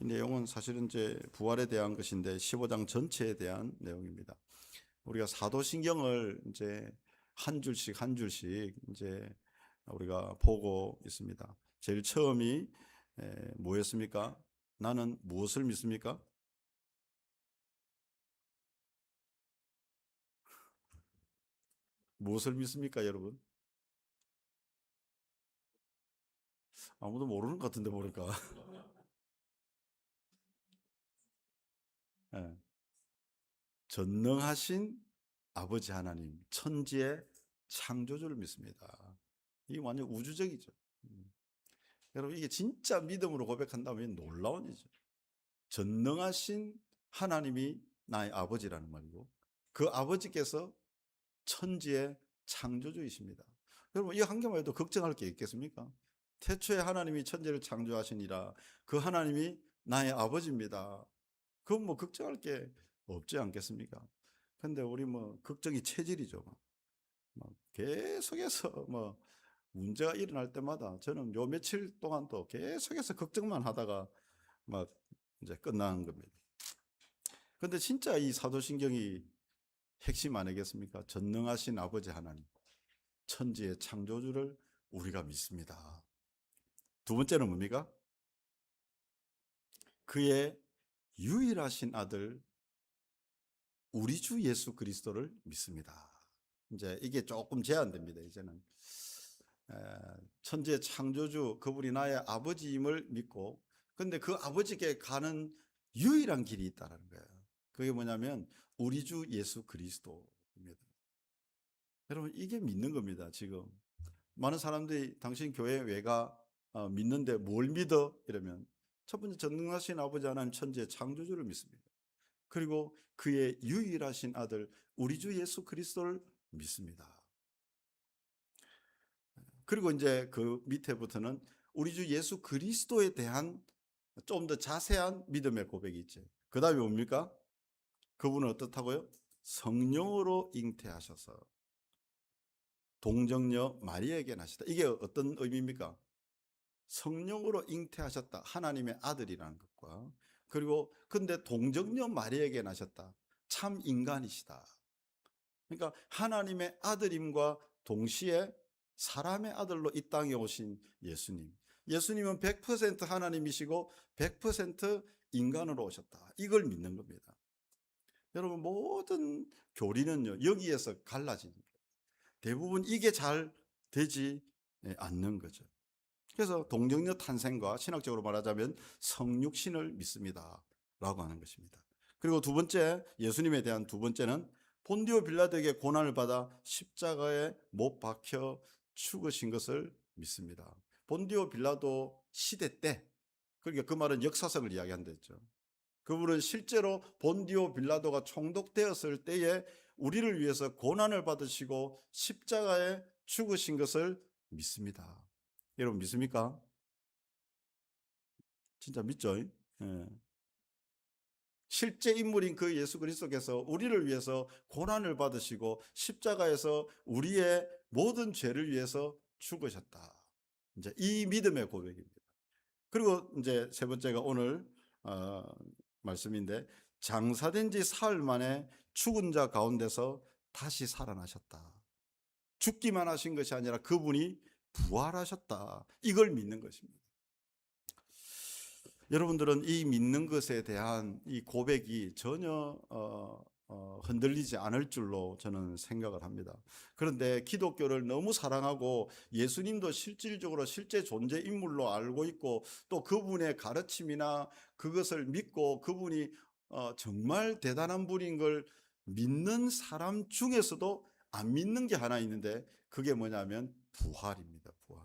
이 내용은 사실은 이제 부활에 대한 것인데 15장 전체에 대한 내용입니다. 우리가 사도신경을 이제 한 줄씩 한 줄씩 이제 우리가 보고 있습니다. 제일 처음이 뭐였습니까? 나는 무엇을 믿습니까? 무엇을 믿습니까, 여러분? 아무도 모르는 것 같은데 보니까. 예. 전능하신 아버지 하나님, 천지의 창조주를 믿습니다. 이게 완전 우주적이죠. 음. 여러분, 이게 진짜 믿음으로 고백한다면 놀라운 일이죠. 전능하신 하나님이 나의 아버지라는 말이고, 그 아버지께서 천지의 창조주이십니다. 여러분, 이 한 개만 해도 걱정할 게 있겠습니까? 태초에 하나님이 천지를 창조하시니라, 그 하나님이 나의 아버지입니다. 그건 뭐 걱정할 게 없지 않겠습니까? 근데 우리 뭐 걱정이 체질이죠. 계속해서 뭐 문제가 일어날 때마다 저는 요 며칠 동안도 계속해서 걱정만 하다가 막 이제 끝나는 겁니다. 근데 진짜 이 사도신경이 핵심 아니겠습니까? 전능하신 아버지 하나님, 천지의 창조주를 우리가 믿습니다. 두 번째는 뭡니까? 그의 유일하신 아들 우리 주 예수 그리스도를 믿습니다. 이제 이게 조금 제한됩니다. 이제는 천지의 창조주 그분이 나의 아버지임을 믿고, 근데 그 아버지께 가는 유일한 길이 있다는 거예요. 그게 뭐냐면 우리 주 예수 그리스도입니다. 여러분, 이게 믿는 겁니다. 지금 많은 사람들이 당신 교회 왜가 믿는데 뭘 믿어? 이러면 첫 번째, 전능하신 아버지 하나님 천지의 창조주를 믿습니다. 그리고 그의 유일하신 아들 우리 주 예수 그리스도를 믿습니다. 그리고 이제 그 밑에부터는 우리 주 예수 그리스도에 대한 좀 더 자세한 믿음의 고백이 있죠. 그 다음에 뭡니까? 그분은 어떻다고요? 성령으로 잉태하셔서 동정녀 마리아에게 나시다. 이게 어떤 의미입니까? 성령으로 잉태하셨다. 하나님의 아들이라는 것과, 그리고 근데 동정녀 마리아에게 나셨다. 참 인간이시다. 그러니까 하나님의 아들임과 동시에 사람의 아들로 이 땅에 오신 예수님. 예수님은 100% 하나님이시고 100% 인간으로 오셨다. 이걸 믿는 겁니다. 여러분, 모든 교리는요, 여기에서 갈라집니다. 대부분 이게 잘 되지 않는 거죠. 그래서 동정녀 탄생과 신학적으로 말하자면 성육신을 믿습니다 라고 하는 것입니다. 그리고 두 번째, 예수님에 대한 두 번째는 본디오 빌라도에게 고난을 받아 십자가에 못 박혀 죽으신 것을 믿습니다. 본디오 빌라도 시대 때, 그러니까 그 말은 역사성을 이야기한다 했죠. 그분은 실제로 본디오 빌라도가 총독되었을 때에 우리를 위해서 고난을 받으시고 십자가에 죽으신 것을 믿습니다. 여러분 믿습니까? 진짜 믿죠? 예. 실제 인물인 그 예수 그리스도께서 우리를 위해서 고난을 받으시고 십자가에서 우리의 모든 죄를 위해서 죽으셨다. 이제 이 믿음의 고백입니다. 그리고 이제 세 번째가 오늘 어, 말씀인데, 장사된 지 사흘 만에 죽은 자 가운데서 다시 살아나셨다. 죽기만 하신 것이 아니라 그분이 부활하셨다. 이걸 믿는 것입니다. 여러분들은 이 믿는 것에 대한 이 고백이 전혀 흔들리지 않을 줄로 저는 생각을 합니다. 그런데 기독교를 너무 사랑하고 예수님도 실질적으로 실제 존재 인물로 알고 있고, 또 그분의 가르침이나 그것을 믿고 그분이 정말 대단한 분인 걸 믿는 사람 중에서도 안 믿는 게 하나 있는데, 그게 뭐냐면 부활입니다. 부활.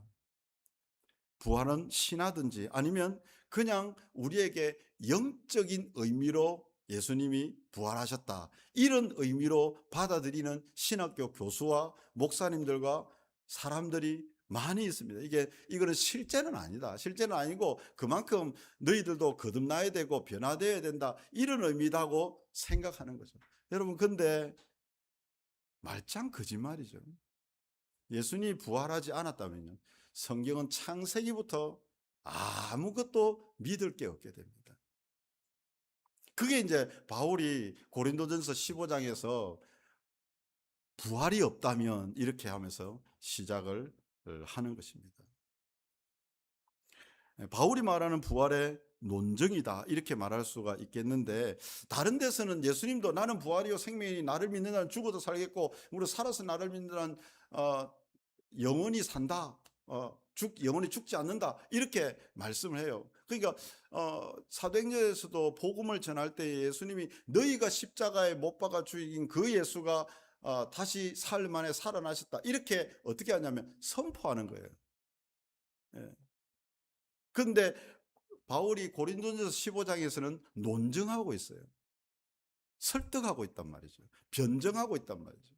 부활은 신하든지 아니면 그냥 우리에게 영적인 의미로 예수님이 부활하셨다, 이런 의미로 받아들이는 신학교 교수와 목사님들과 사람들이 많이 있습니다. 이거는 실제는 아니다. 실제는 아니고 그만큼 너희들도 거듭나야 되고 변화되어야 된다, 이런 의미다고 생각하는 거죠. 여러분, 근데 말짱 거짓말이죠. 예수님이 부활하지 않았다면요, 성경은 창세기부터 아무것도 믿을 게 없게 됩니다. 그게 이제 바울이 고린도전서 15장에서 부활이 없다면 이렇게 하면서 시작을 하는 것입니다. 바울이 말하는 부활의 논증이다 이렇게 말할 수가 있겠는데, 다른 데서는 예수님도 나는 부활이요 생명이니 나를 믿는 자는 죽어도 살겠고 우리 살아서 나를 믿는 자는 영원히 산다, 영원히 죽지 않는다 이렇게 말씀을 해요. 그러니까 사도행전에서도 복음을 전할 때 예수님이 너희가 십자가에 못 박아 죽인 그 예수가 다시 사흘 만에 살아나셨다 이렇게 어떻게 하냐면 선포하는 거예요. 예. 그런데 바울이 고린도전서 15장에서는 논증하고 있어요. 설득하고 있단 말이죠. 변증하고 있단 말이죠.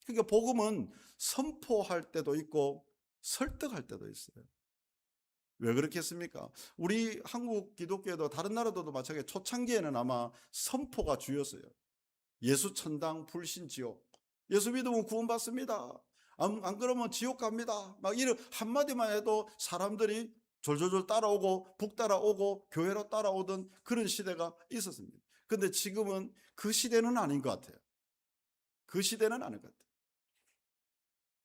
그러니까 복음은 선포할 때도 있고 설득할 때도 있어요. 왜 그렇겠습니까? 우리 한국 기독교에도 다른 나라들도 마찬가지로 초창기에는 아마 선포가 주였어요. 예수 천당 불신 지옥. 예수 믿으면 구원받습니다. 안 그러면 지옥 갑니다. 막 이런 한마디만 해도 사람들이 졸졸졸 따라오고 북 따라오고 교회로 따라오던 그런 시대가 있었습니다. 근데 지금은 그 시대는 아닌 것 같아요. 그 시대는 아닌 것 같아요.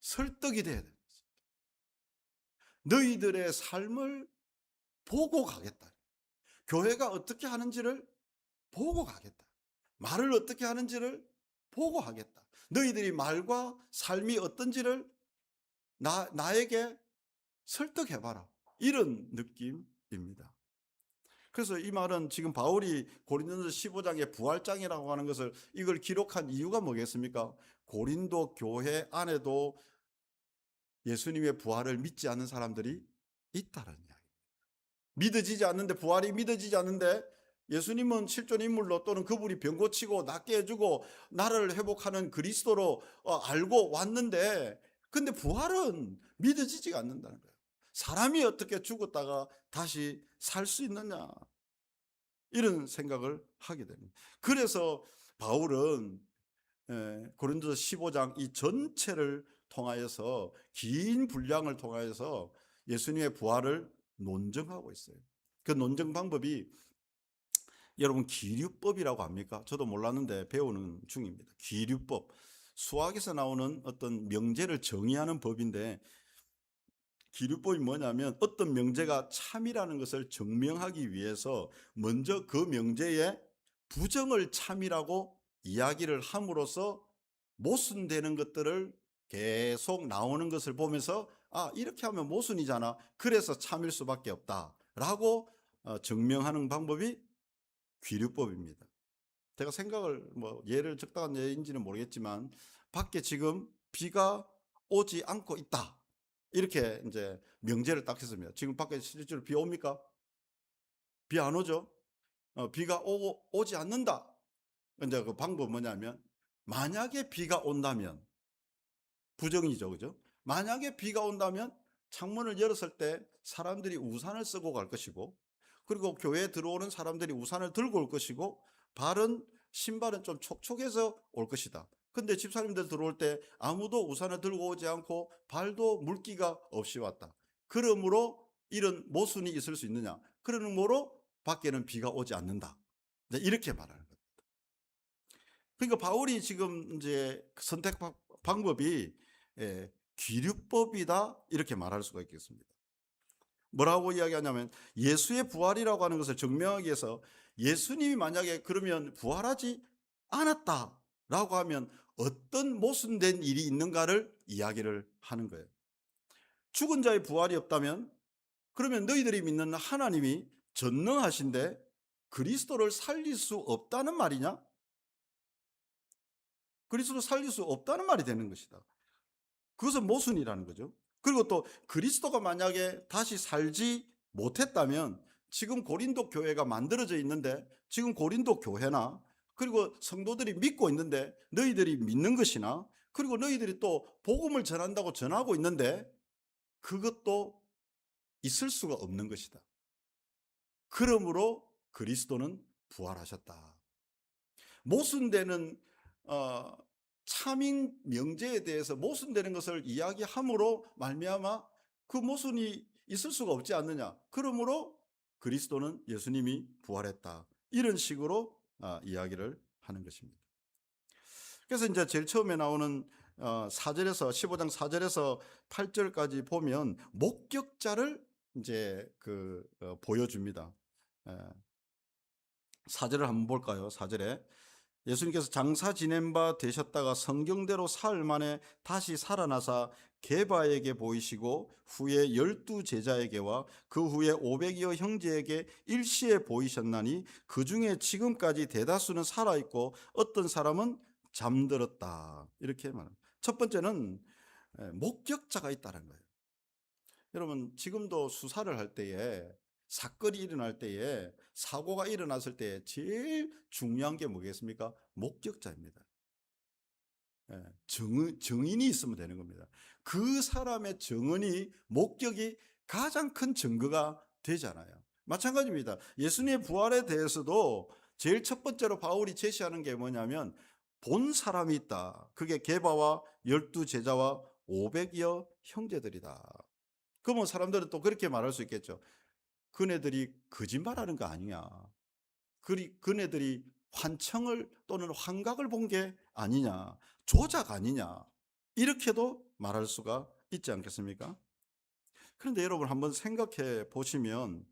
설득이 돼야 돼요. 너희들의 삶을 보고 가겠다. 교회가 어떻게 하는지를 보고 가겠다. 말을 어떻게 하는지를 보고 하겠다. 너희들이 말과 삶이 어떤지를 나에게 설득해봐라. 이런 느낌입니다. 그래서 이 말은 지금 바울이 고린도전서 15장의 부활장이라고 하는 것을 이걸 기록한 이유가 뭐겠습니까? 고린도 교회 안에도 예수님의 부활을 믿지 않는 사람들이 있다는 이야기. 믿어지지 않는데, 부활이 믿어지지 않는데 예수님은 실존 인물로 또는 그분이 병 고치고 낫게 해주고 나라를 회복하는 그리스도로 알고 왔는데, 근데 부활은 믿어지지가 않는다는 거예요. 사람이 어떻게 죽었다가 다시 살 수 있느냐, 이런 생각을 하게 됩니다. 그래서 바울은 고린도서 15장 이 전체를 통하여서, 긴 분량을 통하여서 예수님의 부활을 논증하고 있어요. 그 논증 방법이 여러분 기류법이라고 합니까? 저도 몰랐는데 배우는 중입니다. 기류법. 수학에서 나오는 어떤 명제를 정의하는 법인데, 기류법이 뭐냐면 어떤 명제가 참이라는 것을 증명하기 위해서 먼저 그 명제의 부정을 참이라고 이야기를 함으로써 모순되는 것들을 계속 나오는 것을 보면서 이렇게 하면 모순이잖아, 그래서 참일 수밖에 없다라고 증명하는 방법이 귀류법입니다. 제가 생각을 예를 적당한 예인지는 모르겠지만 밖에 지금 비가 오지 않고 있다 이렇게 이제 명제를 딱 했습니다. 지금 밖에 실제로 비 옵니까? 비 안 오죠? 비가 오지 않는다. 이제 그 방법 뭐냐면, 만약에 비가 온다면, 부정이죠, 그죠? 만약에 비가 온다면 창문을 열었을 때 사람들이 우산을 쓰고 갈 것이고, 그리고 교회에 들어오는 사람들이 우산을 들고 올 것이고, 신발은 좀 촉촉해서 올 것이다. 근데 집사님들 들어올 때 아무도 우산을 들고 오지 않고 발도 물기가 없이 왔다. 그러므로 이런 모순이 있을 수 있느냐? 그러므로 밖에는 비가 오지 않는다. 이렇게 말하는 겁니다. 그러니까 바울이 지금 이제 선택 방법이 기류법이다 이렇게 말할 수가 있겠습니다. 뭐라고 이야기하냐면, 예수의 부활이라고 하는 것을 증명하기 위해서 예수님이 만약에 그러면 부활하지 않았다라고 하면 어떤 모순된 일이 있는가를 이야기를 하는 거예요. 죽은 자의 부활이 없다면 그러면 너희들이 믿는 하나님이 전능하신데 그리스도를 살릴 수 없다는 말이냐? 그리스도를 살릴 수 없다는 말이 되는 것이다. 그것은 모순이라는 거죠. 그리고 또 그리스도가 만약에 다시 살지 못했다면 지금 고린도 교회가 만들어져 있는데, 지금 고린도 교회나 그리고 성도들이 믿고 있는데, 너희들이 믿는 것이나 그리고 너희들이 또 복음을 전한다고 전하고 있는데 그것도 있을 수가 없는 것이다. 그러므로 그리스도는 부활하셨다. 모순되는 참인 명제에 대해서 모순되는 것을 이야기함으로 말미암아 그 모순이 있을 수가 없지 않느냐. 그러므로 그리스도는 예수님이 부활했다. 이런 식으로 이야기를 하는 것입니다. 그래서 이제 제일 처음에 나오는 4절에서 15장 4절에서 8절까지 보면 목격자를 이제 보여줍니다. 4절을 한번 볼까요? 4절에 예수님께서 장사 지낸 바 되셨다가 성경대로 사흘 만에 다시 살아나사 게바에게 보이시고 후에 12 제자에게와 그 후에 500여 형제에게 일시에 보이셨나니 그 중에 지금까지 대다수는 살아있고 어떤 사람은 잠들었다. 이렇게 말합니다. 첫 번째는 목격자가 있다는 거예요. 여러분 지금도 수사를 할 때에 사건이 일어날 때에 사고가 일어났을 때 제일 중요한 게 뭐겠습니까? 목격자입니다. 증인이 있으면 되는 겁니다. 그 사람의 증언이 목격이 가장 큰 증거가 되잖아요. 마찬가지입니다. 예수님의 부활에 대해서도 제일 첫 번째로 바울이 제시하는 게 뭐냐면 본 사람이 있다. 그게 게바와 12 제자와 500여 형제들이다. 그러면 사람들은 또 그렇게 말할 수 있겠죠. 그네들이 거짓말하는 거 아니냐. 그네들이 환청을 또는 환각을 본 게 아니냐. 조작 아니냐. 이렇게도 말할 수가 있지 않겠습니까? 그런데 여러분 한번 생각해 보시면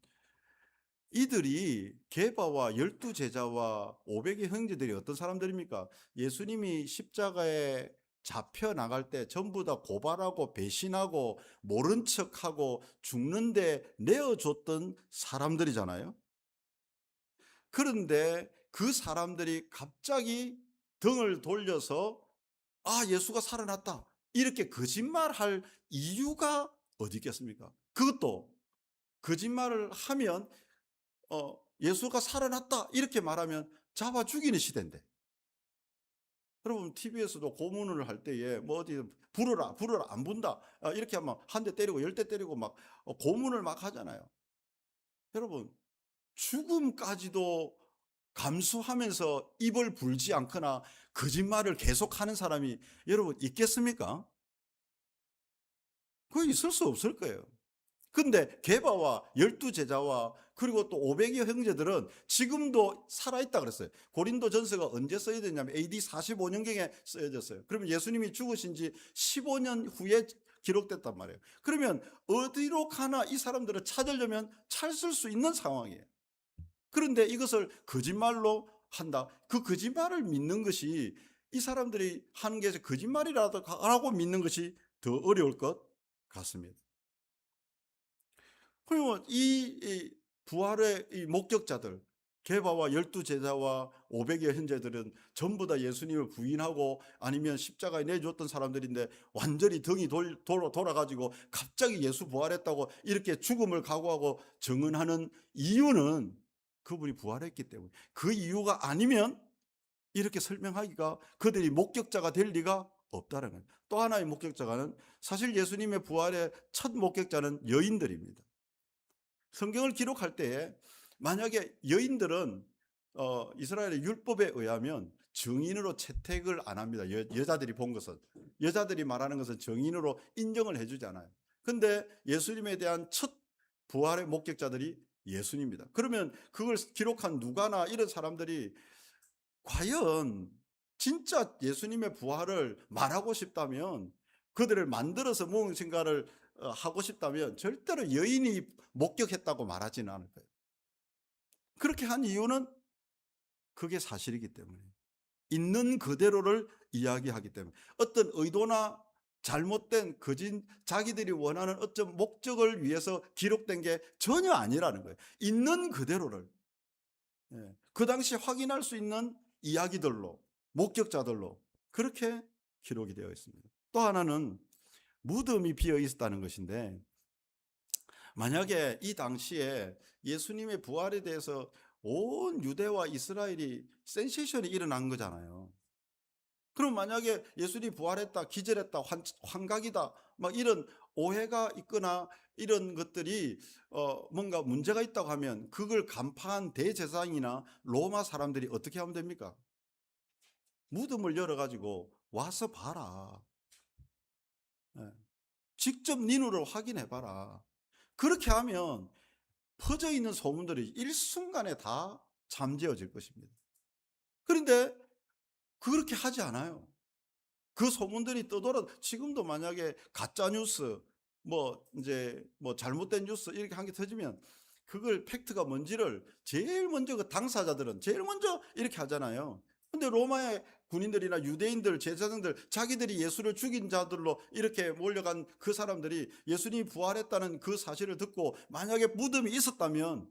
이들이 게바와 12 제자와 500의 형제들이 어떤 사람들입니까? 예수님이 십자가에 잡혀 나갈 때 전부 다 고발하고 배신하고 모른 척하고 죽는데 내어줬던 사람들이잖아요. 그런데 그 사람들이 갑자기 등을 돌려서 예수가 살아났다. 이렇게 거짓말할 이유가 어디 있겠습니까? 그것도 거짓말을 하면 예수가 살아났다 이렇게 말하면 잡아 죽이는 시대인데, 여러분 TV에서도 고문을 할 때에 뭐 어디 부르라 안 분다 이렇게 하면 한 대 때리고 10대 때리고 막 고문을 막 하잖아요. 여러분 죽음까지도 감수하면서 입을 불지 않거나 거짓말을 계속하는 사람이 여러분 있겠습니까? 그거 있을 수 없을 거예요. 근데 게바와 12 제자와 그리고 또 500여 형제들은 지금도 살아있다 그랬어요. 고린도 전서가 언제 써야되냐면 AD 45년경에 쓰여졌어요. 그러면 예수님이 죽으신 지 15년 후에 기록됐단 말이에요. 그러면 어디로 가나 이 사람들을 찾으려면 찾을 수 있는 상황이에요. 그런데 이것을 거짓말로 한다. 그 거짓말을 믿는 것이 이 사람들이 하는 게 거짓말이라고 믿는 것이 더 어려울 것 같습니다. 그리고 이 부활의 이 목격자들 게바와 12 제자와 500여 형제들은 전부 다 예수님을 부인하고 아니면 십자가에 내줬던 사람들인데 완전히 등이 돌아가지고 갑자기 예수 부활했다고 이렇게 죽음을 각오하고 증언하는 이유는 그분이 부활했기 때문에, 그 이유가 아니면 이렇게 설명하기가 그들이 목격자가 될 리가 없다는 거예요. 또 하나의 목격자는 사실 예수님의 부활의 첫 목격자는 여인들입니다. 성경을 기록할 때에 만약에 여인들은 이스라엘의 율법에 의하면 증인으로 채택을 안 합니다. 여자들이 본 것은, 여자들이 말하는 것은 증인으로 인정을 해주지 않아요. 근데 예수님에 대한 첫 부활의 목격자들이 예수님입니다. 그러면 그걸 기록한 누가나 이런 사람들이 과연 진짜 예수님의 부활을 말하고 싶다면, 그들을 만들어서 무엇인가를 하고 싶다면 절대로 여인이 목격했다고 말하지는 않을 거예요. 그렇게 한 이유는 그게 사실이기 때문에, 있는 그대로를 이야기하기 때문에, 어떤 의도나 잘못된 거짓 자기들이 원하는 어떤 목적을 위해서 기록된 게 전혀 아니라는 거예요. 있는 그대로를 그 당시 확인할 수 있는 이야기들로, 목격자들로 그렇게 기록이 되어 있습니다. 또 하나는 무덤이 비어 있었다는 것인데, 만약에 이 당시에 예수님의 부활에 대해서 온 유대와 이스라엘이 센세이션이 일어난 거잖아요. 그럼 만약에 예수님이 부활했다, 기절했다, 환각이다 막 이런 오해가 있거나 이런 것들이 뭔가 문제가 있다고 하면 그걸 간파한 대제사장이나 로마 사람들이 어떻게 하면 됩니까? 무덤을 열어가지고 와서 봐라. 직접 네 눈으로 확인해 봐라. 그렇게 하면 퍼져 있는 소문들이 일순간에 다 잠재워질 것입니다. 그런데 그렇게 하지 않아요. 그 소문들이 떠돌아 지금도 만약에 가짜 뉴스 뭐 이제 뭐 잘못된 뉴스 이렇게 한 개 터지면 그걸 팩트가 뭔지를 제일 먼저 그 당사자들은 제일 먼저 이렇게 하잖아요. 근데 로마의 군인들이나 유대인들 제사장들 자기들이 예수를 죽인 자들로 이렇게 몰려간 그 사람들이 예수님이 부활했다는 그 사실을 듣고 만약에 무덤이 있었다면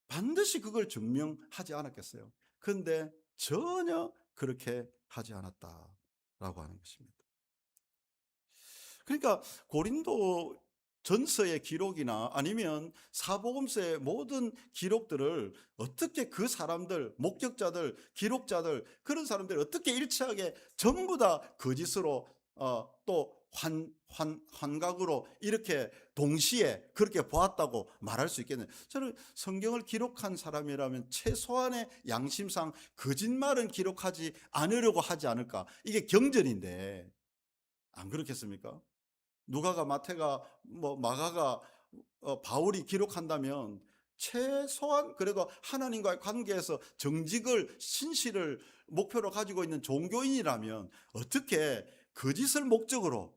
반드시 그걸 증명하지 않았겠어요. 그런데 전혀 그렇게 하지 않았다라고 하는 것입니다. 그러니까 고린도 전서의 기록이나 아니면 사복음서의 모든 기록들을 어떻게 그 사람들, 목격자들, 기록자들 그런 사람들이 어떻게 일치하게 전부 다 거짓으로 또 환각으로 이렇게 동시에 그렇게 보았다고 말할 수 있겠네요. 저는 성경을 기록한 사람이라면 최소한의 양심상 거짓말은 기록하지 않으려고 하지 않을까. 이게 경전인데 안 그렇겠습니까? 누가가 마태가 뭐 마가가 바울이 기록한다면 최소한 그래도 하나님과의 관계에서 정직을 신실을 목표로 가지고 있는 종교인이라면 어떻게 거짓을 목적으로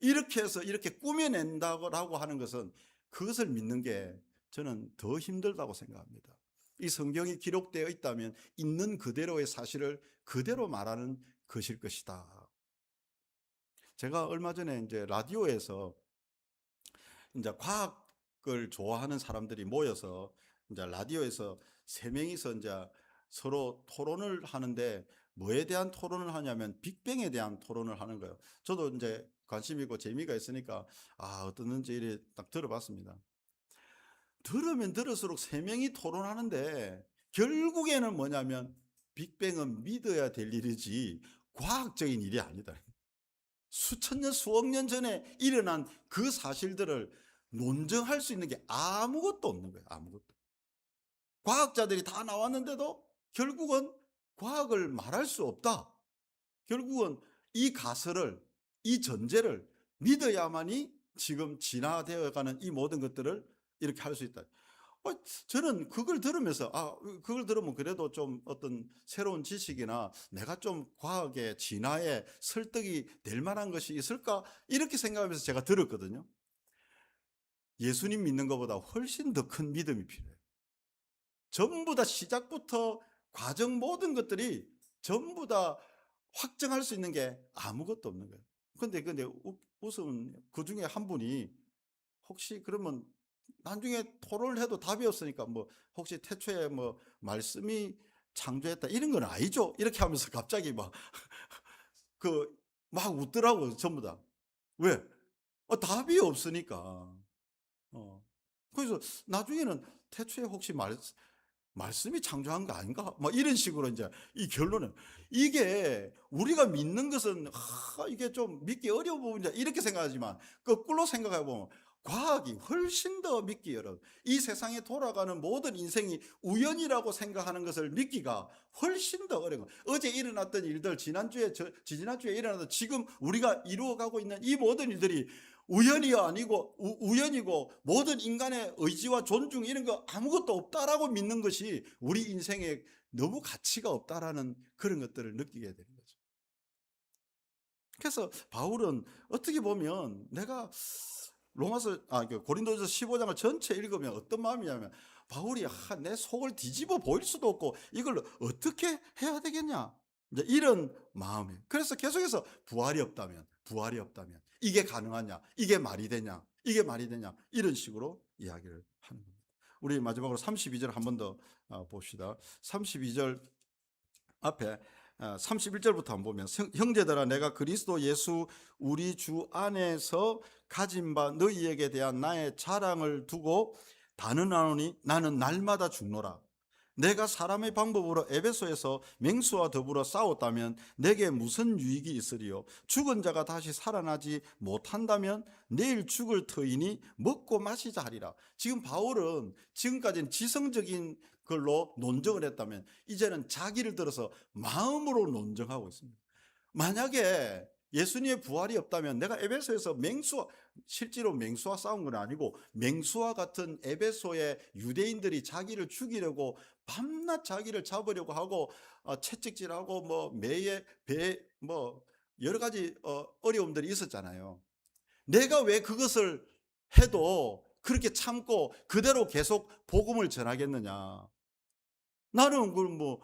이렇게 해서 이렇게 꾸며낸다고 하는 것은 그것을 믿는 게 저는 더 힘들다고 생각합니다. 이 성경이 기록되어 있다면 있는 그대로의 사실을 그대로 말하는 것일 것이다. 제가 얼마 전에 이제 라디오에서 이제 과학을 좋아하는 사람들이 모여서 이제 라디오에서 세 명이서 이제 서로 토론을 하는데 뭐에 대한 토론을 하냐면 빅뱅에 대한 토론을 하는 거예요. 저도 이제 관심 있고 재미가 있으니까 어떻는지 이래 딱 들어봤습니다. 들으면 들을수록 세 명이 토론하는데 결국에는 뭐냐면 빅뱅은 믿어야 될 일이지 과학적인 일이 아니다. 수천 년, 수억 년 전에 일어난 그 사실들을 논증할 수 있는 게 아무것도 없는 거예요. 아무것도. 과학자들이 다 나왔는데도 결국은 과학을 말할 수 없다. 결국은 이 가설을, 이 전제를 믿어야만이 지금 진화되어가는 이 모든 것들을 이렇게 할 수 있다. 저는 그걸 들으면서 그걸 들으면 그래도 좀 어떤 새로운 지식이나 내가 좀 과학의 진화에 설득이 될 만한 것이 있을까 이렇게 생각하면서 제가 들었거든요. 예수님 믿는 것보다 훨씬 더 큰 믿음이 필요해요. 전부 다 시작부터 과정 모든 것들이 전부 다 확정할 수 있는 게 아무것도 없는 거예요. 근데 웃음 그 중에 한 분이 혹시 그러면 나중에 토론을 해도 답이 없으니까 뭐 혹시 태초에 뭐 말씀이 창조했다 이런 건 아니죠? 이렇게 하면서 갑자기 막 막 웃더라고요, 전부 다. 왜? 답이 없으니까. 그래서 나중에는 태초에 혹시 말씀이 창조한 거 아닌가? 막 이런 식으로 이제 이 결론은 이게 우리가 믿는 것은 이게 좀 믿기 어려운 부분이다 이렇게 생각하지만 거꾸로 생각해 보면 과학이 훨씬 더 믿기 어려워. 이 세상에 돌아가는 모든 인생이 우연이라고 생각하는 것을 믿기가 훨씬 더 어려워. 어제 일어났던 일들, 지난주에 일어났던 지금 우리가 이루어가고 있는 이 모든 일들이 우연이 아니고 우연이고 모든 인간의 의지와 존중 이런 거 아무것도 없다라고 믿는 것이 우리 인생에 너무 가치가 없다라는 그런 것들을 느끼게 되는 거죠. 그래서 바울은 어떻게 보면 내가 고린도서 15장을 전체 읽으면 어떤 마음이냐면 바울이 내 속을 뒤집어 보일 수도 없고 이걸 어떻게 해야 되겠냐 이제 이런 마음이에요. 그래서 계속해서 부활이 없다면 이게 가능하냐 이게 말이 되냐 이런 식으로 이야기를 하는 겁니다. 우리 마지막으로 32절 한 번 더 봅시다. 32절 앞에 31절부터 한번 보면 형제들아 내가 그리스도 예수 우리 주 안에서 가진 바 너희에게 대한 나의 자랑을 두고 단언하노니 나는 날마다 죽노라. 내가 사람의 방법으로 에베소에서 맹수와 더불어 싸웠다면 내게 무슨 유익이 있으리요? 죽은 자가 다시 살아나지 못한다면 내일 죽을 터이니 먹고 마시자 하리라. 지금 바울은 지금까지는 지성적인 걸로 논증을 했다면 이제는 자기를 들어서 마음으로 논증하고 있습니다. 만약에 예수님의 부활이 없다면 내가 에베소에서 실제로 맹수와 싸운 건 아니고, 맹수와 같은 에베소의 유대인들이 자기를 죽이려고 밤낮 자기를 잡으려고 하고, 채찍질하고 뭐 매에 배 뭐 여러 가지 어려움들이 있었잖아요. 내가 왜 그것을 해도 그렇게 참고 그대로 계속 복음을 전하겠느냐. 나는 그걸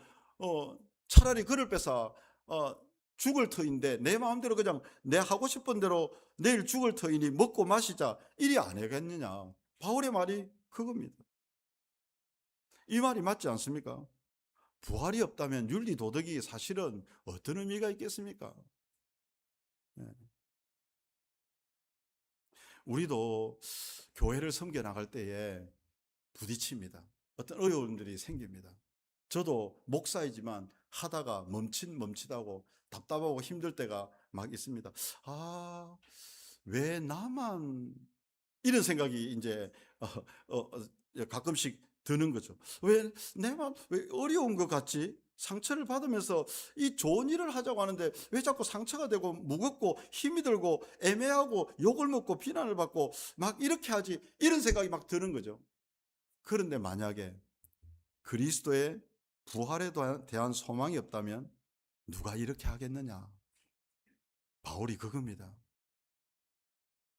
차라리 그를 뺏어 죽을 터인데, 내 마음대로 그냥 내 하고 싶은 대로 내일 죽을 터이니 먹고 마시자, 이리 안 하겠느냐. 바울의 말이 그겁니다. 이 말이 맞지 않습니까? 부활이 없다면 윤리 도덕이 사실은 어떤 의미가 있겠습니까? 예. 우리도 교회를 섬겨 나갈 때에 부딪힙니다. 어떤 어려움들이 생깁니다. 저도 목사이지만 하다가 멈칫멈칫하고 답답하고 힘들 때가 막 있습니다. 아, 왜 나만, 이런 생각이 이제 가끔씩 드는 거죠. 왜 내만 왜 어려운 것 같지? 상처를 받으면서 이 좋은 일을 하자고 하는데 왜 자꾸 상처가 되고 무겁고 힘이 들고 애매하고 욕을 먹고 비난을 받고 막 이렇게 하지? 이런 생각이 막 드는 거죠. 그런데 만약에 그리스도의 부활에 대한 소망이 없다면 누가 이렇게 하겠느냐? 바울이 그겁니다.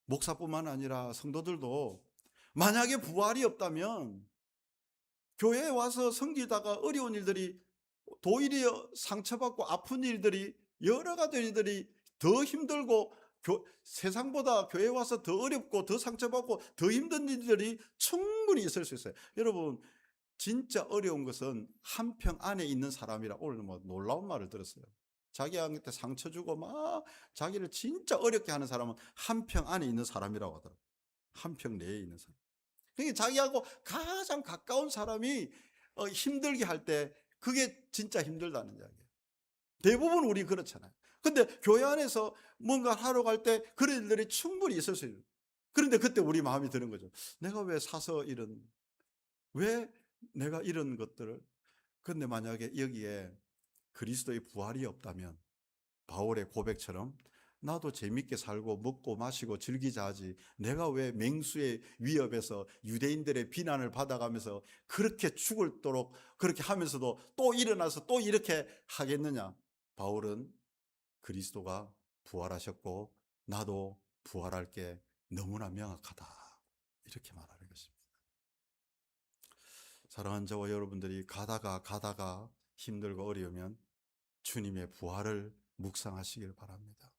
목사뿐만 아니라 성도들도 만약에 부활이 없다면 교회에 와서 섬기다가 어려운 일들이, 도리어 상처받고 아픈 일들이, 여러 가지 일들이 더 힘들고, 세상보다 교회에 와서 더 어렵고 더 상처받고 더 힘든 일들이 충분히 있을 수 있어요. 여러분, 진짜 어려운 것은 한 평 안에 있는 사람이라, 오늘 뭐 놀라운 말을 들었어요. 자기한테 상처 주고 막 자기를 진짜 어렵게 하는 사람은 한 평 안에 있는 사람이라고 하더라고요. 한 평 내에 있는 사람. 그러니까 자기하고 가장 가까운 사람이 힘들게 할 때 그게 진짜 힘들다는 이야기예요. 대부분 우리 그렇잖아요. 근데 교회 안에서 뭔가 하러 갈 때 그런 일들이 충분히 있을 수 있어요. 그런데 그때 우리 마음이 드는 거죠. 내가 왜 사서 왜 내가 이런 것들을. 근데 만약에 여기에 그리스도의 부활이 없다면 바울의 고백처럼 나도 재밌게 살고 먹고 마시고 즐기자 하지, 내가 왜 맹수의 위협에서 유대인들의 비난을 받아가면서 그렇게 죽을도록 그렇게 하면서도 또 일어나서 또 이렇게 하겠느냐. 바울은 그리스도가 부활하셨고 나도 부활할 게 너무나 명확하다, 이렇게 말하는 것입니다. 사랑하는 저와 여러분들이 가다가 힘들고 어려우면 주님의 부활을 묵상하시길 바랍니다.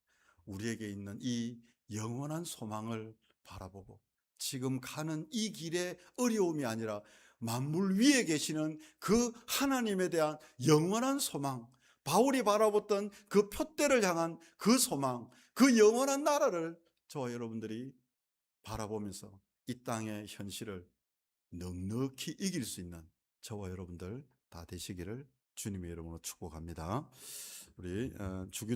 우리에게 있는 이 영원한 소망을 바라보고, 지금 가는 이 길의 어려움이 아니라 만물 위에 계시는 그 하나님에 대한 영원한 소망, 바울이 바라봤던 그 표대를 향한 그 소망, 그 영원한 나라를 저와 여러분들이 바라보면서 이 땅의 현실을 넉넉히 이길 수 있는 저와 여러분들 다 되시기를 주님의 이름으로 축복합니다. 우리 주기도